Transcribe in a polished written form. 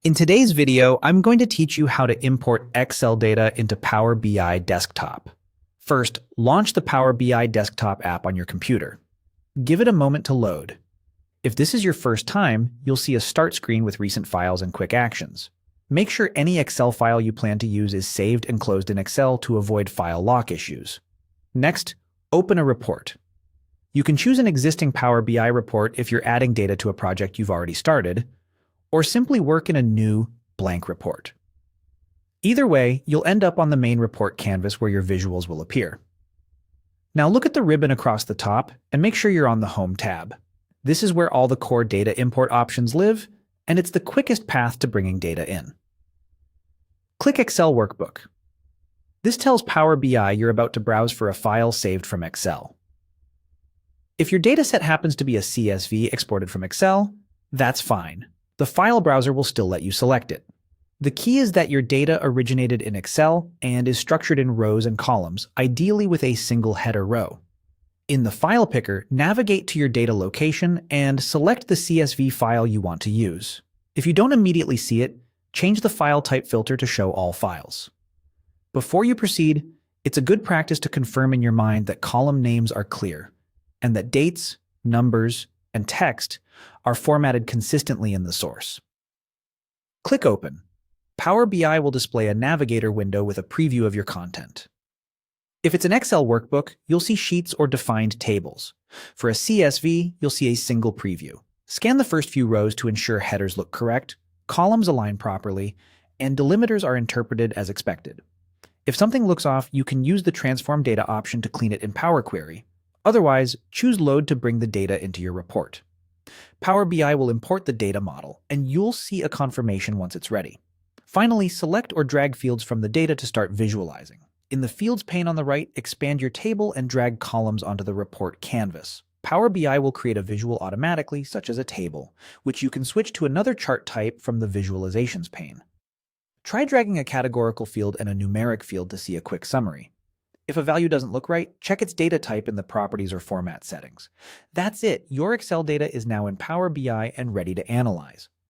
In today's video, I'm going to teach you how to import Excel data into Power BI Desktop. First, launch the Power BI Desktop app on your computer. Give it a moment to load. If this is your first time, you'll see a start screen with recent files and quick actions. Make sure any Excel file you plan to use is saved and closed in Excel to avoid file lock issues. Next, open a report. You can choose an existing Power BI report if you're adding data to a project you've already started, or simply work in a new, blank report. Either way, you'll end up on the main report canvas where your visuals will appear. Now look at the ribbon across the top and make sure you're on the Home tab. This is where all the core data import options live, and it's the quickest path to bringing data in. Click Excel Workbook. This tells Power BI you're about to browse for a file saved from Excel. If your dataset happens to be a CSV exported from Excel, that's fine. The file browser will still let you select it. The key is that your data originated in Excel and is structured in rows and columns, ideally with a single header row. In the file picker, navigate to your data location and select the CSV file you want to use. If you don't immediately see it, change the file type filter to show all files. Before you proceed, it's a good practice to confirm in your mind that column names are clear and that dates, numbers, and text are formatted consistently in the source. Click Open. Power BI will display a navigator window with a preview of your content. If it's an Excel workbook, you'll see sheets or defined tables. For a CSV, you'll see a single preview. Scan the first few rows to ensure headers look correct, columns align properly, and delimiters are interpreted as expected. If something looks off, you can use the Transform Data option to clean it in Power Query. Otherwise, choose Load to bring the data into your report. Power BI will import the data model, and you'll see a confirmation once it's ready. Finally, select or drag fields from the data to start visualizing. In the Fields pane on the right, expand your table and drag columns onto the report canvas. Power BI will create a visual automatically, such as a table, which you can switch to another chart type from the Visualizations pane. Try dragging a categorical field and a numeric field to see a quick summary. If a value doesn't look right, check its data type in the Properties or Format settings. That's it. Your Excel data is now in Power BI and ready to analyze.